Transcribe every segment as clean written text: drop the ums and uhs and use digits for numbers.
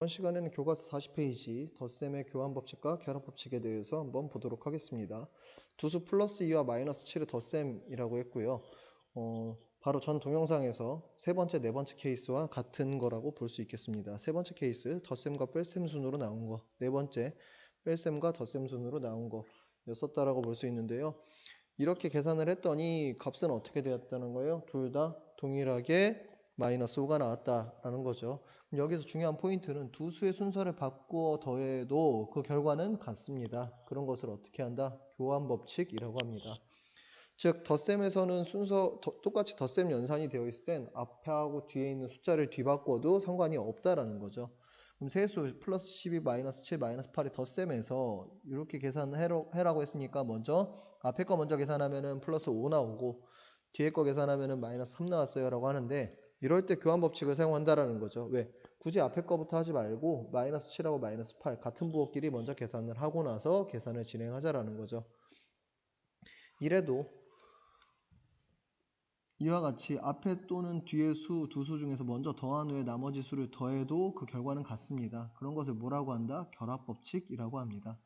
이번 시간에는 교과서 40페이지 덧셈의 교환법칙과 결합법칙에 대해서 한번 보도록 하겠습니다. 두수 플러스 2와 마이너스 7의 덧셈이라고 했고요. 바로 전 동영상에서 세 번째, 네 번째 케이스와 같은 거라고 볼 수 있겠습니다. 세 번째 케이스 덧셈과 뺄셈 순으로 나온 거, 네 번째 뺄셈과 덧셈 순으로 나온 거였었다라고 볼 수 있는데요. 이렇게 계산을 했더니 값은 어떻게 되었다는 거예요? 둘 다 동일하게 마이너스 5가 나왔다라는 거죠. 여기서 중요한 포인트는 두 수의 순서를 바꾸어 더해도 그 결과는 같습니다. 그런 것을 어떻게 한다? 교환법칙이라고 합니다. 즉 덧셈에서는 똑같이 덧셈 연산이 되어 있을 땐 앞에하고 뒤에 있는 숫자를 뒤바꿔도 상관이 없다라는 거죠. 그럼 세수 플러스 12 마이너스 7 마이너스 8의 덧셈에서 이렇게 계산해라고 했으니까 먼저 앞에 거 먼저 계산하면은 플러스 5 나오고 뒤에 거 계산하면은 마이너스 3 나왔어요 라고 하는데 이럴 때 교환법칙을 사용한다라는 거죠. 왜? 굳이 앞에 거부터 하지 말고 마이너스 7하고 마이너스 8 같은 부호끼리 먼저 계산을 하고 나서 계산을 진행하자라는 거죠. 이래도 이와 같이 앞에 또는 뒤의 수 두 수 중에서 먼저 더한 후에 나머지 수를 더해도 그 결과는 같습니다. 그런 것을 뭐라고 한다? 결합법칙이라고 합니다.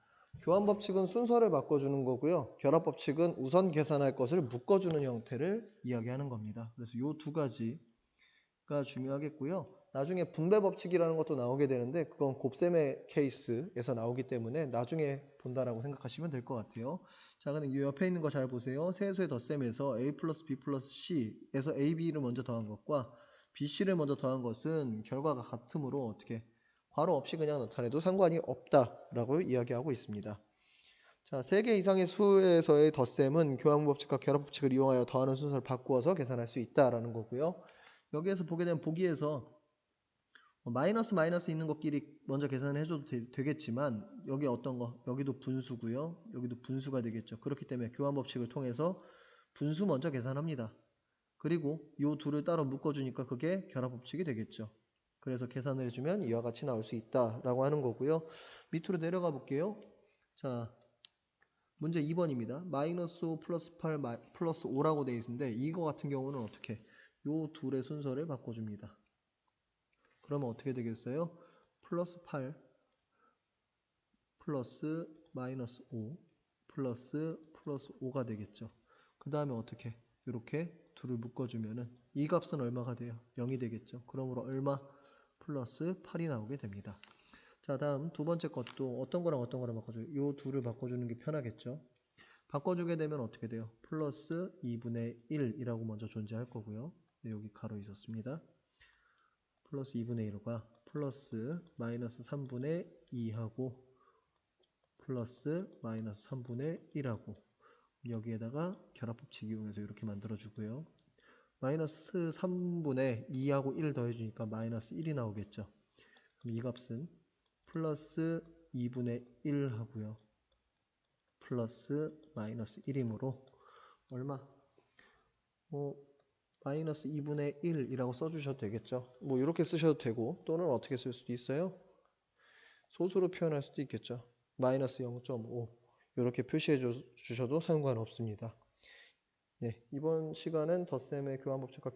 교환법칙은 순서를 바꿔주는 거고요. 결합법칙은 우선 계산할 것을 묶어주는 형태를 이야기하는 겁니다. 그래서 이 두 가지가 중요하겠고요. 나중에 분배법칙이라는 것도 나오게 되는데 그건 곱셈의 케이스에서 나오기 때문에 나중에 본다라고 생각하시면 될 것 같아요. 자, 근데 이 옆에 있는 거 잘 보세요. 세수의 덧셈에서 a 플러스 b 플러스 c에서 a, b를 먼저 더한 것과 b, c를 먼저 더한 것은 결과가 같으므로 어떻게 괄호 없이 그냥 나타내도 상관이 없다라고 이야기하고 있습니다. 자, 3개 이상의 수에서의 덧셈은 교환법칙과 결합법칙을 이용하여 더하는 순서를 바꾸어서 계산할 수 있다라는 거고요. 여기에서 보게 되면 보기에서 마이너스 있는 것끼리 먼저 계산을 해줘도 되겠지만 여기 어떤 거? 여기도 분수고요. 여기도 분수가 되겠죠. 그렇기 때문에 교환법칙을 통해서 분수 먼저 계산합니다. 그리고 이 둘을 따로 묶어주니까 그게 결합법칙이 되겠죠. 그래서 계산을 해주면 이와 같이 나올 수 있다라고 하는 거고요. 밑으로 내려가 볼게요. 자, 문제 2번입니다. 마이너스 5 플러스 8 플러스 5라고 되어 있는데 이거 같은 경우는 어떻게? 이 둘의 순서를 바꿔줍니다. 그러면 어떻게 되겠어요? 플러스 8 플러스 마이너스 5 플러스 5가 되겠죠. 그 다음에 어떻게? 이렇게 둘을 묶어주면은 이 값은 얼마가 돼요? 0이 되겠죠. 그러므로 얼마? 플러스 8이 나오게 됩니다. 자, 다음 두 번째 것도 어떤 거랑 바꿔줘요? 이 둘을 바꿔주는 게 편하겠죠. 바꿔주게 되면 어떻게 돼요? 플러스 2분의 1이라고 먼저 존재할 거고요. 네, 여기 가로 있었습니다. 플러스 2분의 1과 플러스 마이너스 3분의 2하고 플러스 마이너스 3분의 1하고 여기에다가 결합법칙 이용해서 이렇게 만들어주고요. 마이너스 3분의 2하고 1 더해주니까 마이너스 1이 나오겠죠. 그럼 이 값은 플러스 2분의 1 하고요. 플러스 마이너스 1이므로 얼마? 마이너스 2분의 1이라고 써주셔도 되겠죠. 뭐 이렇게 쓰셔도 되고 또는 어떻게 쓸 수도 있어요. 소수로 표현할 수도 있겠죠. 마이너스 0.5 이렇게 표시해 주셔도 상관없습니다. 네, 이번 시간은 덧셈의 교환법칙과